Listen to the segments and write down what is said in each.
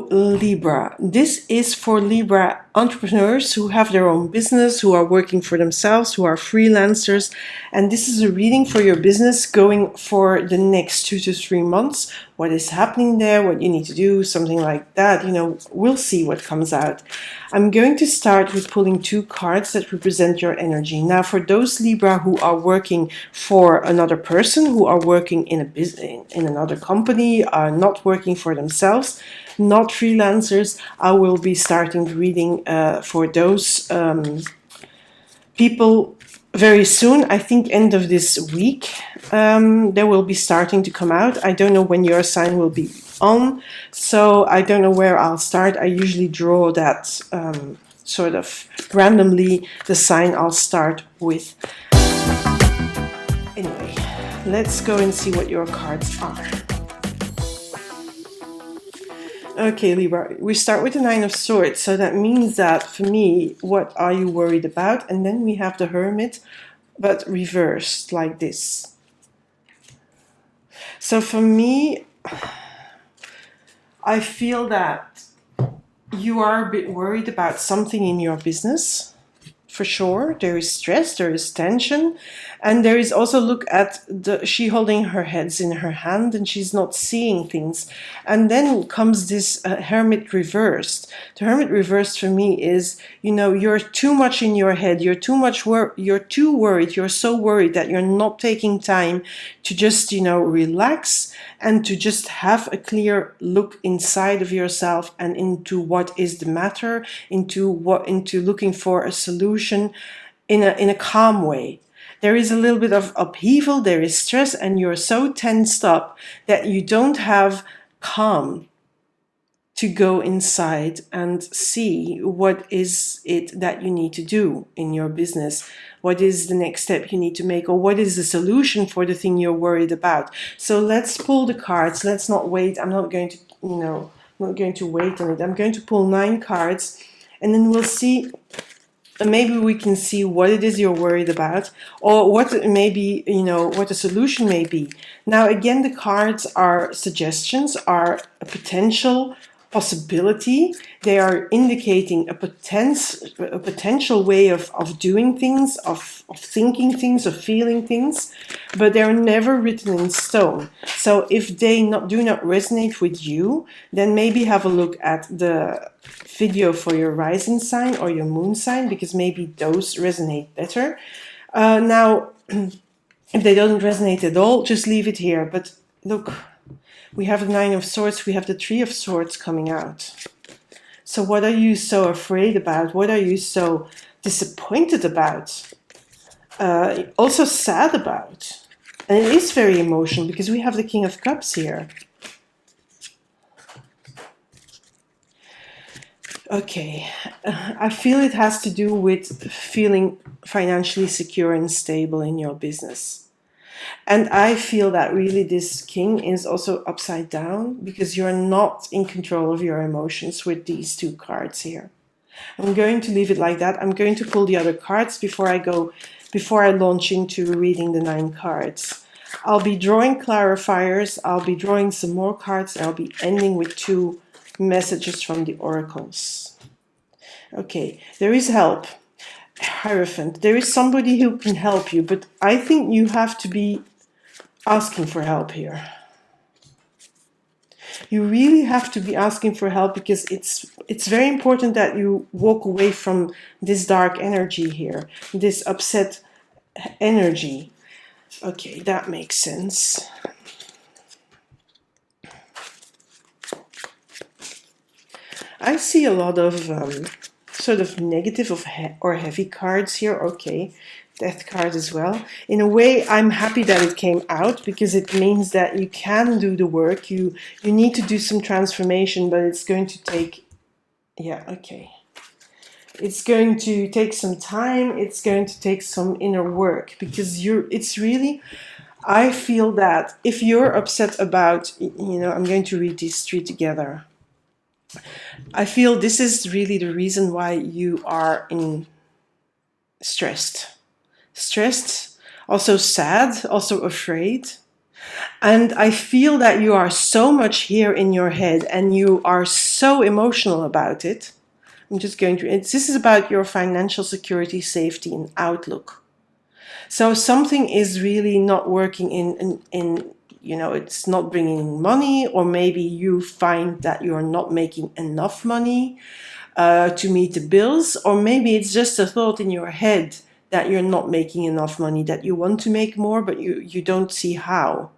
So Libra, this is for Libra entrepreneurs who have their own business, who are working for themselves, who are freelancers. And this is a reading for your business going for the next 2 to 3 months. What is happening there, what you need to do, something like that. You know, we'll see what comes out. I'm going to start with pulling 2 cards that represent your energy. Now, for those Libra who are working for another person, who are working in a business, in another company, are not working for themselves, not freelancers, I will be starting the reading for those people very soon. I think end of this week they will be starting to come out. I don't know when your sign will be on, so I don't know where I'll start. I usually draw that sort of randomly, the sign I'll start with. Anyway, let's go and see what your cards are. Okay, Libra, we start with the Nine of Swords. So that means that for me, what are you worried about? And then we have the Hermit, but reversed like this. So for me, I feel that you are a bit worried about something in your business. For sure, there is stress, there is tension, and there is also, look at she holding her heads in her hand and she's not seeing things. And then comes this Hermit reversed. The Hermit reversed for me is, you know, you're too much in your head, you're too worried, you're so worried that you're not taking time to just, you know, relax and to just have a clear look inside of yourself and into what is the matter, into looking for a solution in a calm way. There is a little bit of upheaval, there is stress, and you're so tensed up that you don't have calm to go inside and see what is it that you need to do in your business. What is the next step you need to make, or what is the solution for the thing you're worried about? So let's pull the cards. Let's not wait. I'm not going to, I'm not going to wait on it. I'm going to pull 9 cards, and then we'll see. Maybe we can see what it is you're worried about, or what maybe, what the solution may be. Now, again, the cards are suggestions, are a potential possibility. They are indicating a potential way of doing things, of thinking things, of feeling things, but they're never written in stone. So if they do not resonate with you, then maybe have a look at the video for your rising sign or your moon sign, because maybe those resonate better. Now, if they don't resonate at all, just leave it here. But look, we have the 9 of Swords, we have the 3 of Swords coming out. So what are you so afraid about? What are you so disappointed about? Also sad about? And it is very emotional because we have the King of Cups here. Okay, I feel it has to do with feeling financially secure and stable in your business. And I feel that really this King is also upside down because you're not in control of your emotions with these 2 cards here. I'm going to leave it like that. I'm going to pull the other cards before I launch into reading the 9 cards. I'll be drawing clarifiers, I'll be drawing some more cards, and I'll be ending with 2 messages from the oracles. Okay, there is help. Hierophant, there is somebody who can help you, but I think you have to be asking for help here. You really have to be asking for help because it's very important that you walk away from this dark energy here, this upset energy. Okay, that makes sense. I see a lot of sort of negative or heavy cards here. Okay, death card as well. In a way, I'm happy that it came out because it means that you can do the work. You need to do some transformation, but it's going to take, yeah, okay. It's going to take some time. It's going to take some inner work because it's really, I feel that if you're upset about, I'm going to read these 3 together. I feel this is really the reason why you are stressed, also sad, also afraid. And I feel that you are so much here in your head and you are so emotional about it. I'm just going to, this is about your financial security, safety, and outlook. So something is really not working in you know, it's not bringing in money, or maybe you find that you're not making enough money to meet the bills, or maybe it's just a thought in your head that you're not making enough money, that you want to make more, but you don't see how.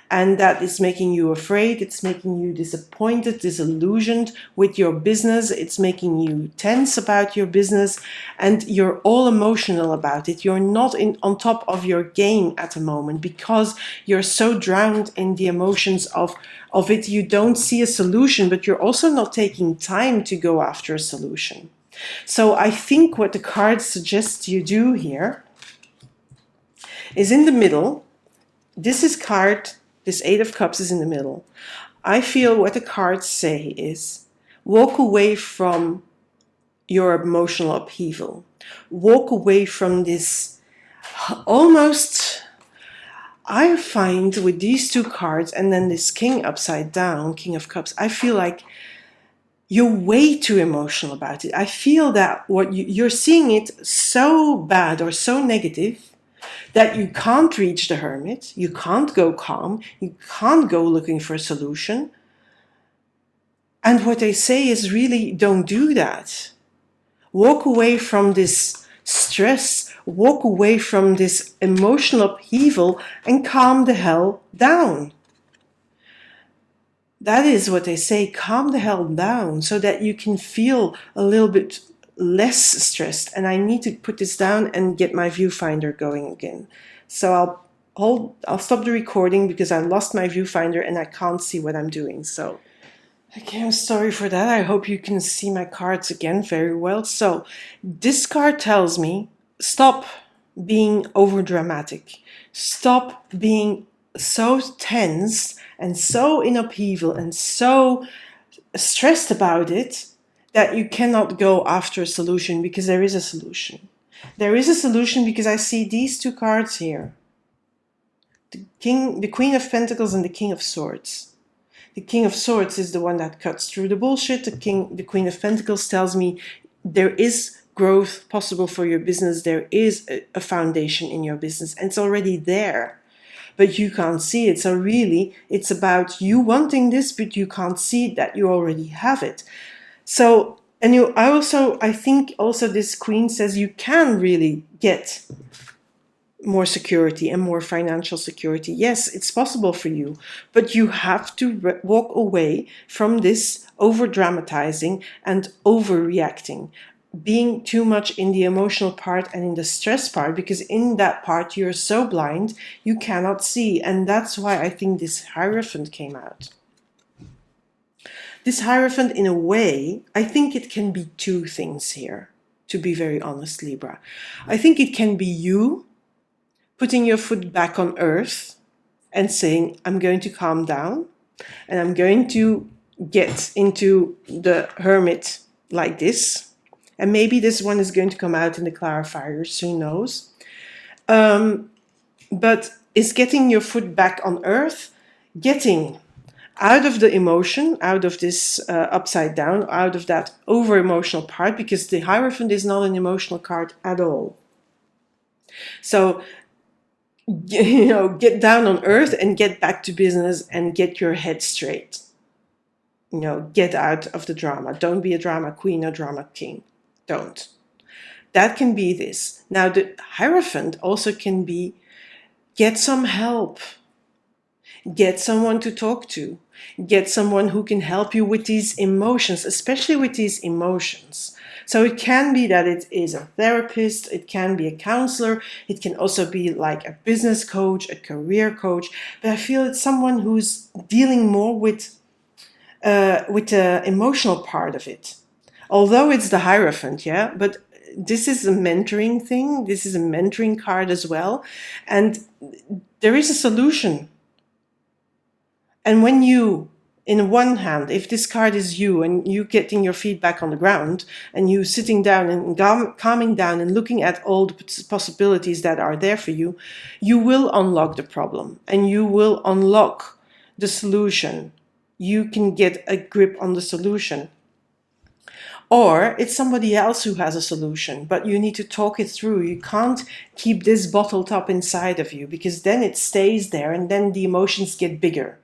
And that is making you afraid, it's making you disappointed, disillusioned with your business, it's making you tense about your business, and you're all emotional about it. You're not on top of your game at the moment because you're so drowned in the emotions of it. You don't see a solution, but you're also not taking time to go after a solution. So I think what the cards suggest you do here is in the middle. This Eight of Cups is in the middle. I feel what the cards say is walk away from your emotional upheaval. Walk away from this almost, I find with these two cards and then this King upside down, King of Cups, I feel like you're way too emotional about it. I feel that what you're seeing it so bad or so negative that you can't reach the Hermit, you can't go calm, you can't go looking for a solution. And what they say is really don't do that. Walk away from this stress, walk away from this emotional upheaval and calm the hell down. That is what they say, calm the hell down so that you can feel a little bit less stressed. And I need to put this down and get my viewfinder going again. So I'll stop the recording because I lost my viewfinder and I can't see what I'm doing. So okay, I'm sorry for that. I hope you can see my cards again very well. So this card tells me stop being over dramatic. Stop being so tense and so in upheaval and so stressed about it that you cannot go after a solution, because there is a solution. There is a solution because I see these two cards here. The Queen of Pentacles and the King of Swords. The King of Swords is the one that cuts through the bullshit. The Queen of Pentacles tells me there is growth possible for your business. There is a foundation in your business and it's already there, but you can't see it. So really, it's about you wanting this, but you can't see that you already have it. So, and I think also this Queen says you can really get more security and more financial security. Yes, it's possible for you, but you have to walk away from this over-dramatizing and overreacting, being too much in the emotional part and in the stress part, because in that part you're so blind you cannot see. And that's why I think this Hierophant came out. This Hierophant, in a way, I think it can be two things here, to be very honest, Libra. I think it can be you putting your foot back on earth and saying, I'm going to calm down and I'm going to get into the Hermit like this. And maybe this one is going to come out in the Clarifiers, who knows. But it's getting your foot back on earth, getting out of the emotion, out of this upside down, out of that over-emotional part, because the Hierophant is not an emotional card at all. So, get down on earth and get back to business and get your head straight. Get out of the drama. Don't be a drama queen or drama king. Don't. That can be this. Now, the Hierophant also can be get some help. Get someone to talk to. Get someone who can help you with these emotions, especially with these emotions. So it can be that it is a therapist, it can be a counselor, it can also be like a business coach, a career coach, but I feel it's someone who's dealing more with the emotional part of it. Although it's the Hierophant, yeah, but this is a mentoring thing, this is a mentoring card as well, and there is a solution. And when you in one hand, if this card is you and you getting your feet back on the ground and you sitting down and calming down and looking at all the possibilities that are there for you, you will unlock the problem and you will unlock the solution. You can get a grip on the solution. Or it's somebody else who has a solution, but you need to talk it through. You can't keep this bottled up inside of you, because then it stays there and then the emotions get bigger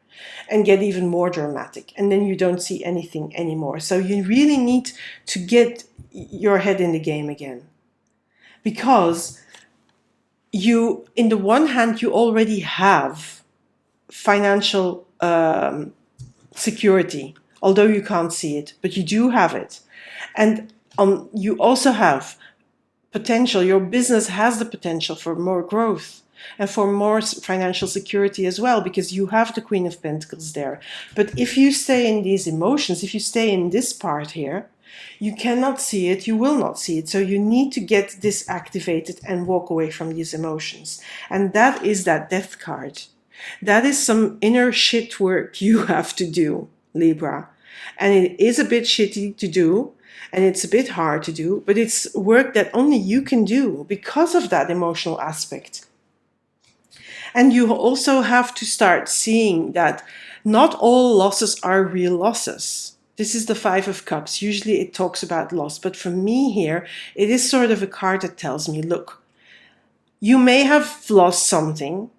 and get even more dramatic, and then you don't see anything anymore. So you really need to get your head in the game again, because you, in the one hand, you already have financial security, although you can't see it, but you do have it. And you also have potential. Your business has the potential for more growth and for more financial security as well, because you have the Queen of Pentacles there. But if you stay in these emotions, if you stay in this part here, you cannot see it, you will not see it. So you need to get this activated and walk away from these emotions. And that is that Death card. That is some inner shit work you have to do, Libra. And it is a bit shitty to do, and it's a bit hard to do, but it's work that only you can do because of that emotional aspect. And you also have to start seeing that not all losses are real losses. This is the Five of Cups. Usually it talks about loss, but for me here, it is sort of a card that tells me, look, you may have lost something,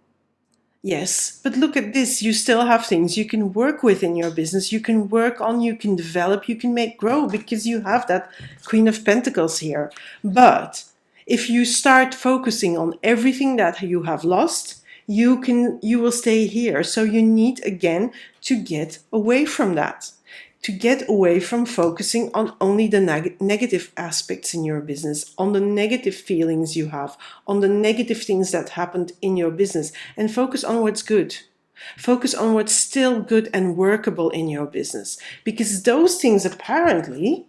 yes, but look at this. You still have things you can work with in your business. You can work on, you can develop, you can make grow, because you have that Queen of Pentacles here. But if you start focusing on everything that you have lost, you will stay here. So you need again to get away from that, to get away from focusing on only the negative aspects in your business, on the negative feelings you have, on the negative things that happened in your business, and focus on what's good. Focus on what's still good and workable in your business, because those things apparently,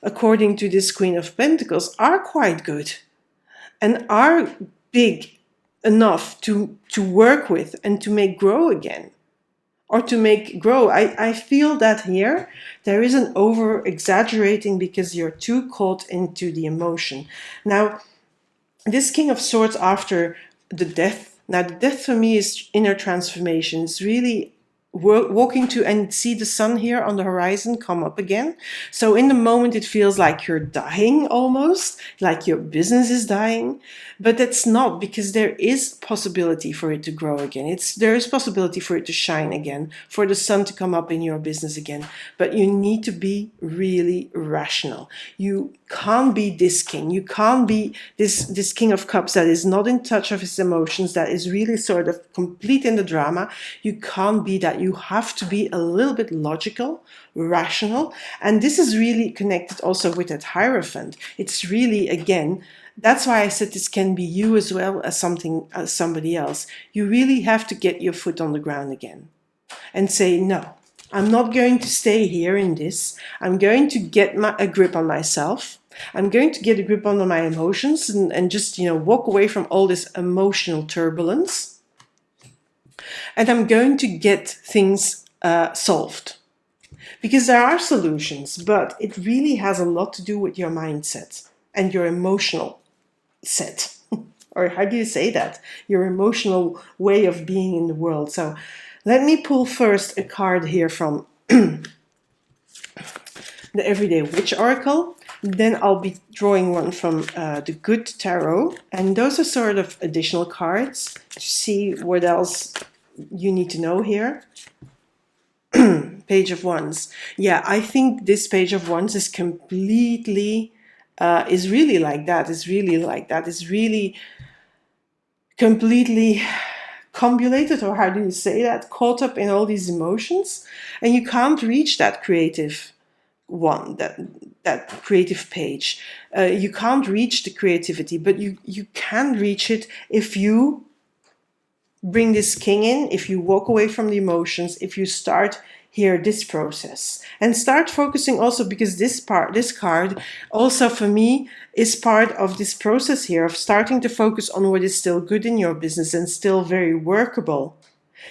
according to this Queen of Pentacles, are quite good and are big enough to work with and to make grow again, or to make grow. I feel that here there is an over exaggerating because you're too caught into the emotion. Now, this King of Swords after the Death, now the Death for me is inner transformation. It's really walking to and see the sun here on the horizon come up again. So in the moment it feels like you're dying, almost like your business is dying, but that's not, because there is possibility for it to grow again. There is possibility for it to shine again, for the sun to come up in your business again. But you need to be really rational. You can't be this king. You can't be this King of Cups that is not in touch of his emotions, that is really sort of complete in the drama. You can't be that. You have to be a little bit logical, rational. And this is really connected also with that Hierophant. It's really, again, that's why I said this can be you as well as somebody else. You really have to get your foot on the ground again and say, no, I'm not going to stay here in this. I'm going to get a grip on myself. I'm going to get a grip on my emotions and just, walk away from all this emotional turbulence. And I'm going to get things solved. Because there are solutions, but it really has a lot to do with your mindset and your emotional set. Or how do you say that? Your emotional way of being in the world. So let me pull first a card here from the Everyday Witch Oracle. Then I'll be drawing one from the Good Tarot. And those are sort of additional cards to see what else you need to know here. Page of Wands. Yeah, I think this Page of Wands is completely, is really like that. It's really completely combulated, or how do you say that? Caught up in all these emotions. And you can't reach that creative one, that creative page. You can't reach the creativity, but you can reach it if you bring this king in, if you walk away from the emotions, if you start here this process and start focusing also, because this card also for me is part of this process here of starting to focus on what is still good in your business and still very workable,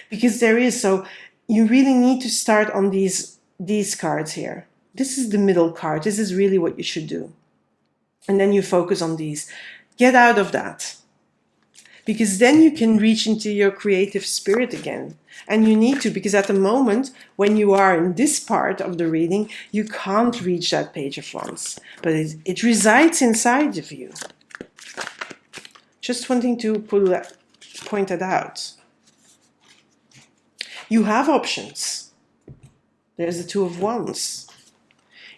because there is. So you really need to start on these cards here. This is the middle card. This is really what you should do. And then you focus on these. Get out of that. Because then you can reach into your creative spirit again. And you need to, because at the moment, when you are in this part of the reading, you can't reach that Page of Wands. But it resides inside of you. Just wanting to point that out. You have options. There's the Two of Wands.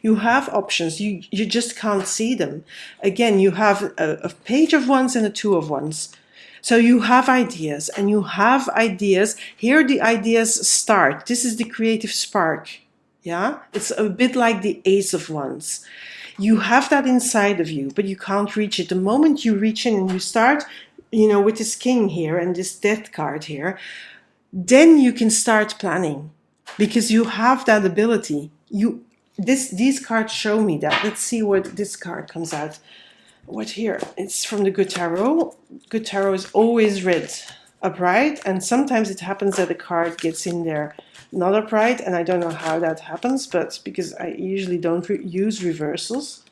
You have options. You just can't see them. Again, you have a Page of Wands and a Two of Wands. So you have ideas, and you have ideas. Here the ideas start. This is the creative spark. Yeah? It's a bit like the Ace of Wands. You have that inside of you, but you can't reach it. The moment you reach in and you start, you know, with this King here and this Death card here, then you can start planning, because you have that ability. These cards show me that. Let's see what this card comes out. What here? It's from the Good Tarot. Good Tarot is always read upright, and sometimes it happens that a card gets in there not upright, and I don't know how that happens, but because I usually don't use reversals.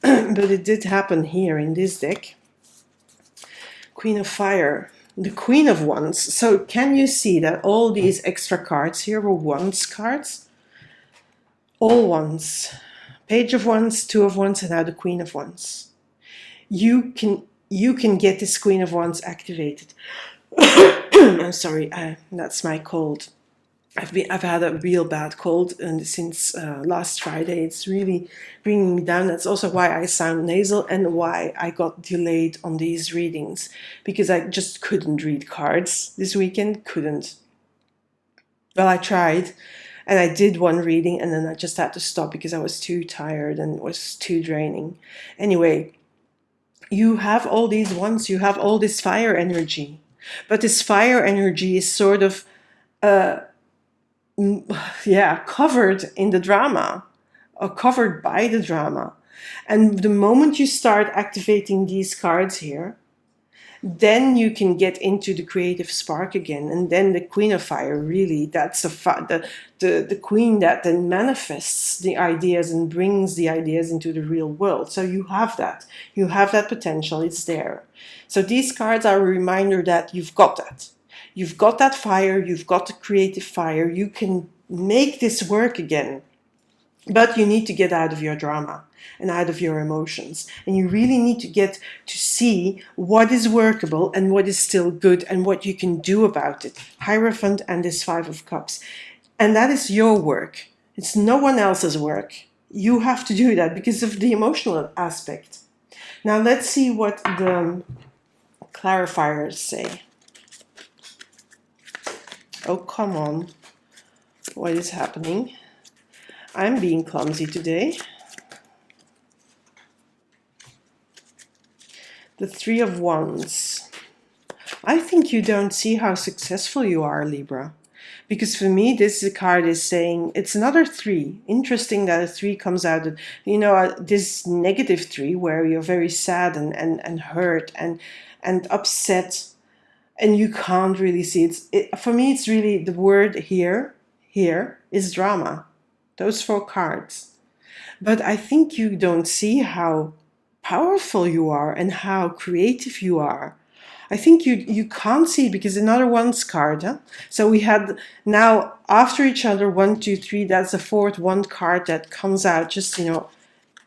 But it did happen here in this deck. Queen of Fire. The Queen of Wands. So can you see that all these extra cards here were Wands cards? All Wands. Page of Wands, Two of Wands, and now the Queen of Wands. You can get this Queen of Wands activated. I'm sorry, that's my cold. I've had a real bad cold, and since last Friday, it's really bringing me down. That's also why I sound nasal and why I got delayed on these readings, because I just couldn't read cards this weekend. Couldn't. Well, I tried, and I did one reading, and then I just had to stop because I was too tired and it was too draining. Anyway, you have all these Wands, you have all this fire energy, but this fire energy is sort of covered in the drama, or covered by the drama. And the moment you start activating these cards here, then you can get into the creative spark again. And then the Queen of Fire, really, that's the queen that then manifests the ideas and brings the ideas into the real world. So you have that. You have that potential. It's there. So these cards are a reminder that you've got that. You've got that fire. You've got the creative fire. You can make this work again. But you need to get out of your drama and out of your emotions. And you really need to get to see what is workable and what is still good and what you can do about it. Hierophant and this Five of Cups. And that is your work. It's no one else's work. You have to do that because of the emotional aspect. Now let's see what the clarifiers say. Oh, come on. What is happening? I'm being clumsy today. The Three of Wands. I think you don't see how successful you are, Libra. Because for me, this card is saying it's another three. Interesting that a three comes out. You know, this negative three where you're very sad and hurt and upset. And you can't really see it. For me, it's really the word here is drama. Those four cards. But I think you don't see how powerful you are and how creative you are. I think you can't see, because another Wands card. Huh? So we had now after each other 1, 2, 3. That's the fourth Wand card that comes out just, you know,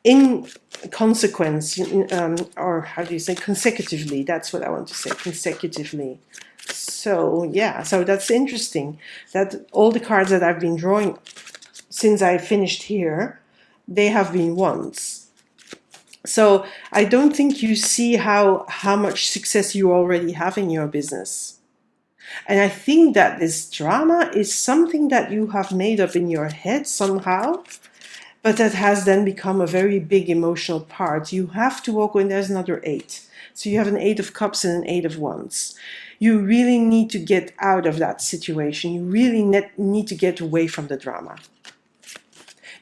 in consequence, or how do you say, consecutively. That's what I want to say, consecutively. So yeah, so that's interesting that all the cards that I've been drawing since I finished here, they have been Wands. So I don't think you see how much success you already have in your business. And I think that this drama is something that you have made up in your head somehow, but that has then become a very big emotional part. You have to walk, and there's another 8. So you have an 8 of Cups and an 8 of Wands. You really need to get out of that situation. You really need to get away from the drama.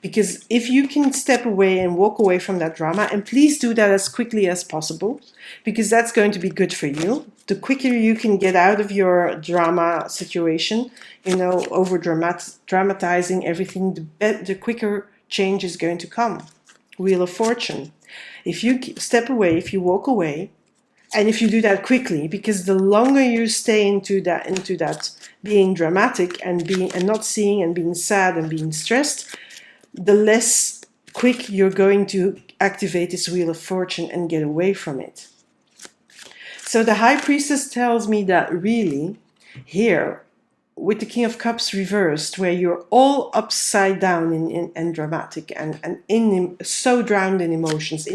Because if you can step away and walk away from that drama, and please do that as quickly as possible, because that's going to be good for you. The quicker you can get out of your drama situation, over dramatizing everything, the quicker change is going to come. Wheel of Fortune. If you step away, if you walk away, and if you do that quickly, because the longer you stay into that being dramatic and not seeing and being sad and being stressed, the less quick you're going to activate this Wheel of Fortune and get away from it. So the High Priestess tells me that really here, with the King of Cups reversed, where you're all upside down and dramatic and so drowned in emotions,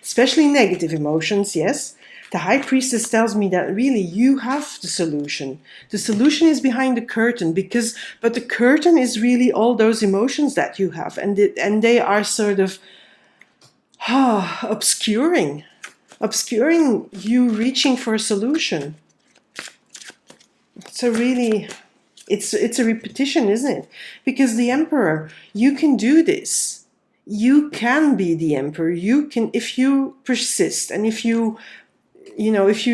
especially negative emotions, yes, the High Priestess tells me that really you have the solution. The solution is behind the curtain, but the curtain is really all those emotions that you have, and they are sort of obscuring you reaching for a solution. So really, it's a repetition, isn't it? Because the Emperor, you can do this. You can be the Emperor. You can, if you persist, and if you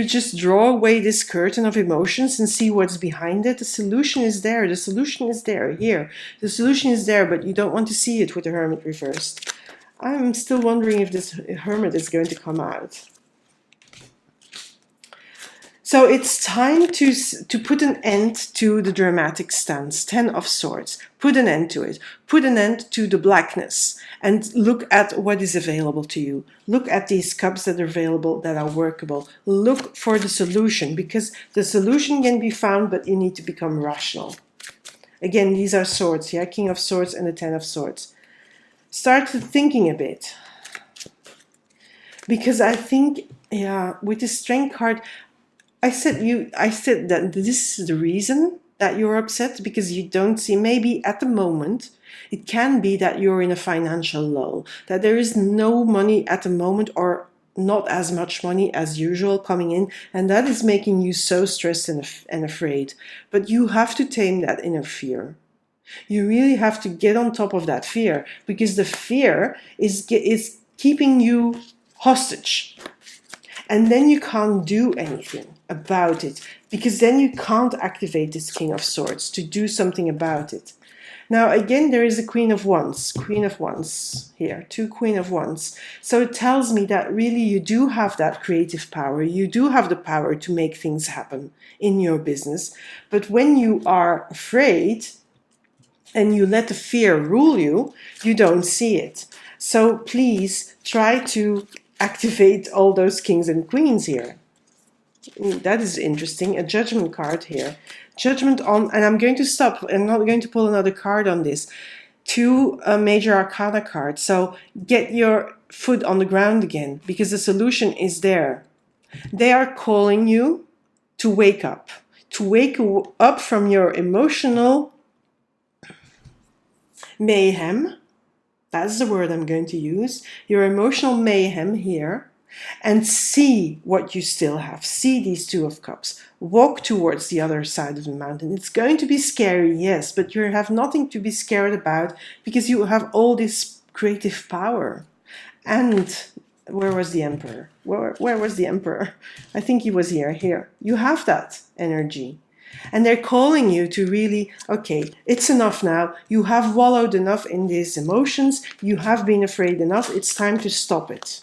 just draw away this curtain of emotions and see what's behind it, the solution is there. The solution is there, here. The solution is there, but you don't want to see it with the Hermit reversed. I'm still wondering if this Hermit is going to come out. So it's time to put an end to the dramatic stance. 10 of Swords. Put an end to it. Put an end to the blackness. And look at what is available to you. Look at these cups that are available, that are workable. Look for the solution, because the solution can be found, but you need to become rational. Again, these are swords, yeah? King of Swords and the 10 of Swords. Start thinking a bit. Because I think, yeah, with the Strength card, I said that this is the reason that you're upset, because you don't see, maybe at the moment, it can be that you're in a financial lull, that there is no money at the moment, or not as much money as usual coming in, and that is making you so stressed and afraid. But you have to tame that inner fear. You really have to get on top of that fear, because the fear is keeping you hostage. And then you can't do anything about it, because then you can't activate this King of Swords to do something about it. Now again, there is a Queen of Wands here, 2 Queen of Wands. So it tells me that really you do have that creative power, you do have the power to make things happen in your business. But when you are afraid and you let the fear rule you, you don't see it. So please try to activate all those kings and queens here. That is interesting. A Judgment card here. Judgment on, and I'm going to stop. I'm not going to pull another card on this. 2 Major Arcana cards. So get your foot on the ground again, because the solution is there. They are calling you to wake up. To wake up from your emotional mayhem. That's the word I'm going to use. Your emotional mayhem here. And see what you still have. See these 2 of Cups. Walk towards the other side of the mountain. It's going to be scary, yes, but you have nothing to be scared about, because you have all this creative power. And where was the Emperor? Where was the Emperor? I think he was here. You have that energy. And they're calling you to really, okay, it's enough now. You have wallowed enough in these emotions. You have been afraid enough. It's time to stop it.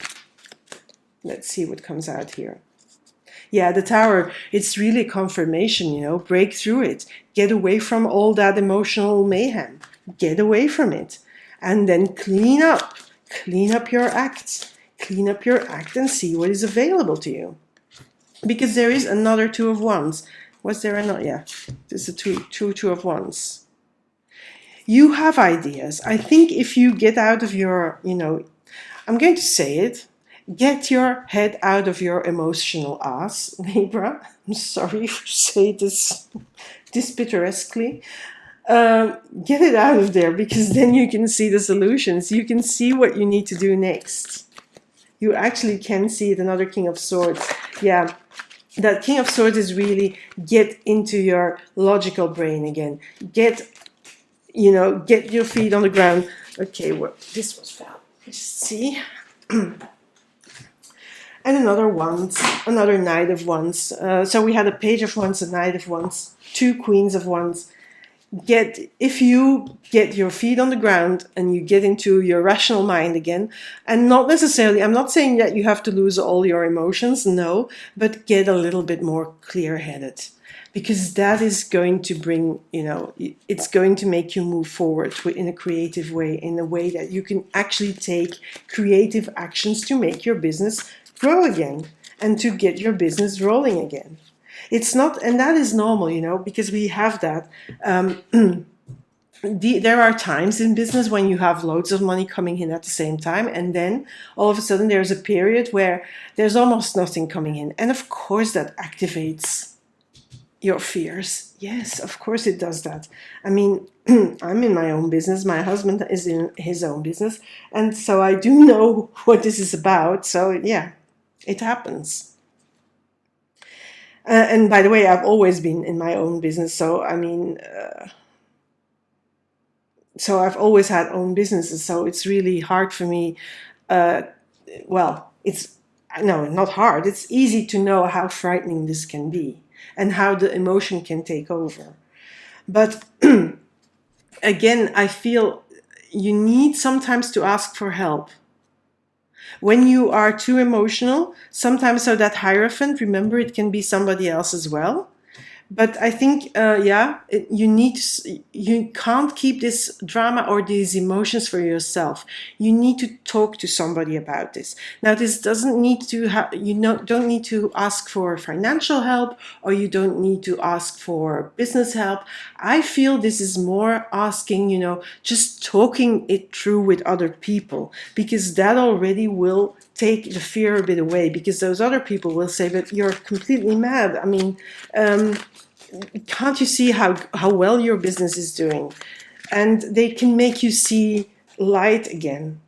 Let's see what comes out here. Yeah, the Tower, it's really confirmation, break through it. Get away from all that emotional mayhem. Get away from it. And then clean up your act. Clean up your act and see what is available to you. Because there is another 2 of Wands. Was there another? Yeah, there's a two of Wands. You have ideas. I think if you get out of your, I'm going to say it, get your head out of your emotional ass, Libra. I'm sorry to say this picturesquely. Get it out of there, because then you can see the solutions. You can see what you need to do next. You actually can see it. Another King of Swords. Yeah. That King of Swords is really get into your logical brain again. Get your feet on the ground. Okay, well, this was found. Let's see. And another Wands, another Knight of Wands. So we had a Page of Wands, a Knight of Wands, 2 Queens of Wands. If you get your feet on the ground and you get into your rational mind again, and not necessarily, I'm not saying that you have to lose all your emotions, no, but get a little bit more clear-headed, because that is going to bring, it's going to make you move forward in a creative way, in a way that you can actually take creative actions to make your business grow again and to get your business rolling again. It's not, and that is normal, because we have that. There are times in business when you have loads of money coming in at the same time, and then all of a sudden there's a period where there's almost nothing coming in. And of course that activates your fears. Yes, of course it does that. I mean, I'm in my own business. My husband is in his own business. And so I do know what this is about. So yeah, it happens. And by the way, I've always been in my own business. So, I mean, so I've always had own businesses. So it's really hard for me. Well, no, not hard. It's easy to know how frightening this can be and how the emotion can take over. But again, I feel you need sometimes to ask for help. When you are too emotional, sometimes so that Hierophant, remember, it can be somebody else as well. But I think, you can't keep this drama or these emotions for yourself. You need to talk to somebody about this. Now, this doesn't need to don't need to ask for financial help, or you don't need to ask for business help. I feel this is more asking, just talking it through with other people, because that already will take the fear a bit away, because those other people will say, but you're completely mad. I mean, can't you see how well your business is doing? And they can make you see light again.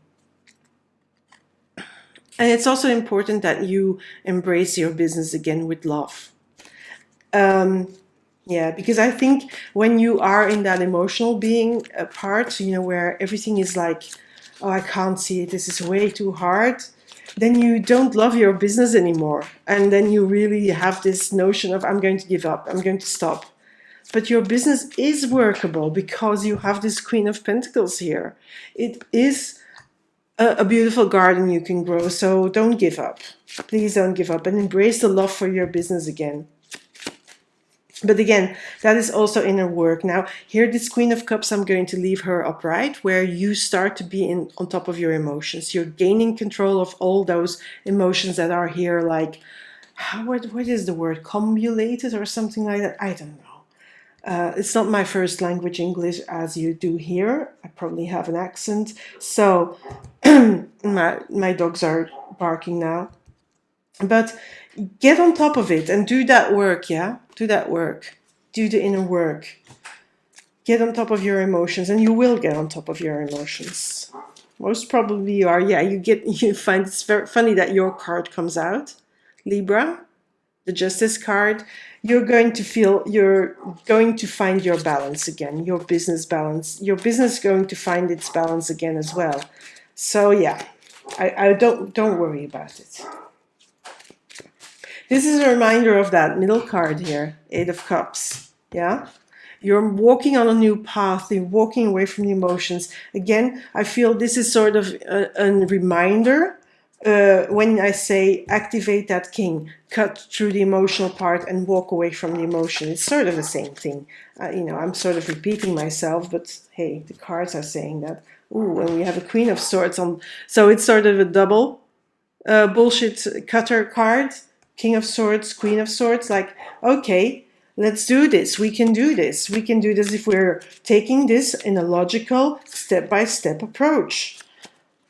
And it's also important that you embrace your business again with love. Yeah, because I think when you are in that emotional being part, where everything is like, oh, I can't see it, this is way too hard, then you don't love your business anymore. And then you really have this notion of, I'm going to give up, I'm going to stop. But your business is workable because you have this Queen of Pentacles here. It is a beautiful garden you can grow, so don't give up. Please don't give up, and embrace the love for your business again. But again, that is also inner work. Now, here, this Queen of Cups, I'm going to leave her upright, where you start to be on top of your emotions. You're gaining control of all those emotions that are here, like, what is the word? Combulated or something like that? I don't know. It's not my first language, English, as you do here. I probably have an accent. So, my dogs are barking now. But get on top of it and do that work, yeah? Do that work. Do the inner work. Get on top of your emotions, and you will get on top of your emotions. Most probably you are. Yeah, you find it's very funny that your card comes out. Libra, the Justice card. You're going to find your balance again, your business balance. Your business is going to find its balance again as well. So yeah, I don't worry about it. This is a reminder of that middle card here, 8 of Cups, yeah? You're walking on a new path, you're walking away from the emotions. Again, I feel this is sort of a reminder when I say activate that king, cut through the emotional part and walk away from the emotion. It's sort of the same thing. I'm sort of repeating myself, but hey, the cards are saying that. Ooh, and we have a Queen of Swords on, so it's sort of a double bullshit cutter card. King of Swords, Queen of Swords, like, okay, let's do this. We can do this. We can do this if we're taking this in a logical, step-by-step approach.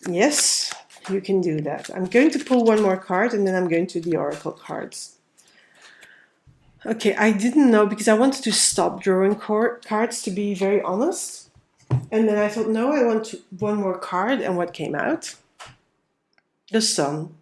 Yes, you can do that. I'm going to pull one more card, and then I'm going to the Oracle cards. Okay, I didn't know, because I wanted to stop drawing cards, to be very honest. And then I thought, no, I want one more card, and what came out? The Sun.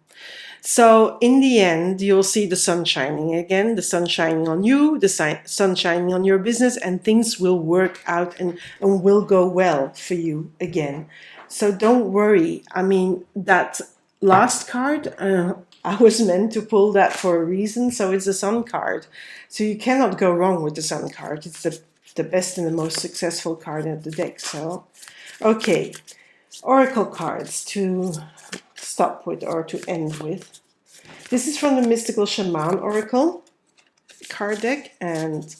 So in the end, you'll see the sun shining again, the sun shining on you, the sun shining on your business, and things will work out and will go well for you again. So don't worry. I mean, that last card, I was meant to pull that for a reason. So it's a sun card. So you cannot go wrong with the sun card. It's the best and the most successful card at the deck. So, okay. Oracle cards to stop with or to end with. This is from the Mystical Shaman Oracle card deck and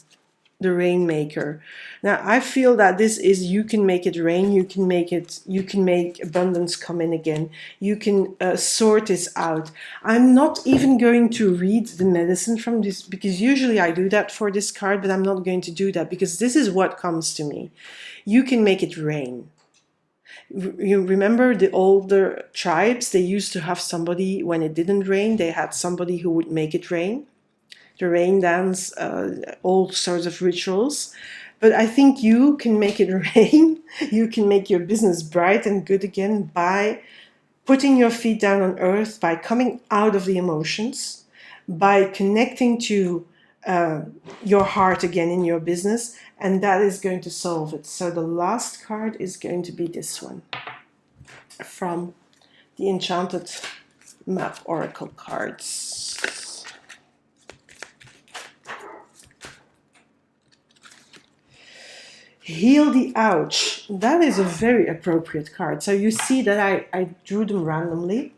the Rainmaker. Now I feel that this is, you can make it rain, you can make abundance come in again, you can sort this out. I'm not even going to read the medicine from this, because usually I do that for this card, but I'm not going to do that because this is what comes to me. You can make it rain. You remember the older tribes, they used to have somebody, when it didn't rain, they had somebody who would make it rain. The rain dance, all sorts of rituals. But I think you can make it rain. You can make your business bright and good again by putting your feet down on earth, by coming out of the emotions, by connecting to your heart again in your business, and that is going to solve it. So the last card is going to be this one from the Enchanted Map Oracle cards. Heal the Ouch. That is a very appropriate card. So you see that I drew them randomly.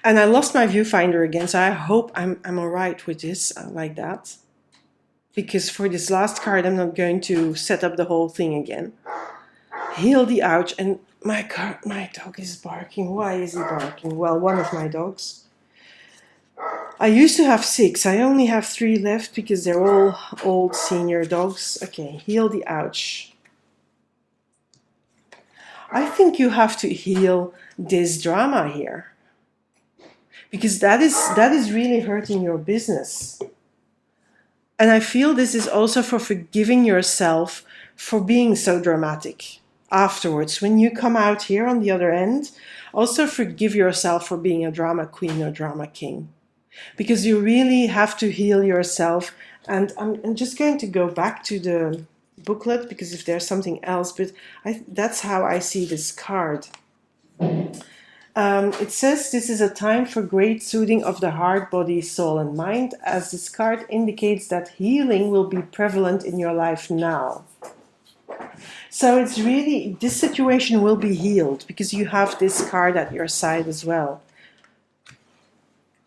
And I lost my viewfinder again, so I hope I'm all right with this, like that. Because for this last card, I'm not going to set up the whole thing again. Heal the Ouch. And my dog is barking. Why is he barking? Well, one of my dogs. I used to have 6. I only have 3 left because they're all old senior dogs. Okay, heal the ouch. I think you have to heal this drama here, because that is really hurting your business. And I feel this is also for forgiving yourself for being so dramatic afterwards. When you come out here on the other end, also forgive yourself for being a drama queen or drama king, because you really have to heal yourself. And I'm just going to go back to the booklet, because if there's something else, but that's how I see this card. It says this is a time for great soothing of the heart, body, soul, and mind, as this card indicates that healing will be prevalent in your life now. So it's really, this situation will be healed because you have this card at your side as well.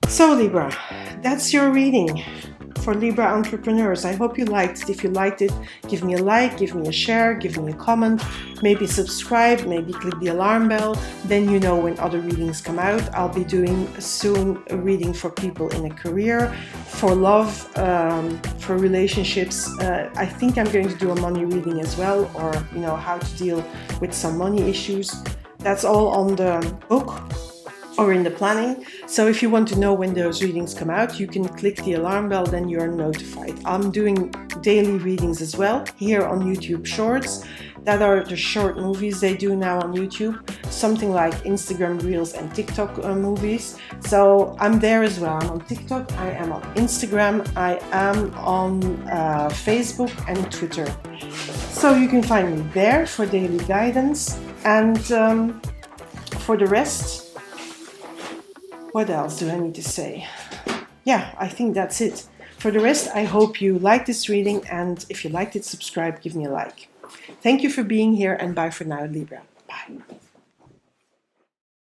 So Libra, that's your reading for Libra entrepreneurs. I hope you liked it. If you liked it, give me a like, give me a share, give me a comment, maybe subscribe, maybe click the alarm bell. Then you know when other readings come out. I'll be doing soon a reading for people in a career, for love, for relationships. I think I'm going to do a money reading as well, or how to deal with some money issues. That's all on the book or in the planning. So if you want to know when those readings come out, you can click the alarm bell, then you're notified. I'm doing daily readings as well here on YouTube Shorts. That are the short movies they do now on YouTube, something like Instagram Reels and TikTok movies. So I'm there as well. I'm on TikTok, I am on Instagram, I am on Facebook and Twitter. So you can find me there for daily guidance. And for the rest, what else do I need to say? Yeah, I think that's it. For the rest, I hope you liked this reading, and if you liked it, subscribe, give me a like. Thank you for being here, and bye for now, Libra. Bye.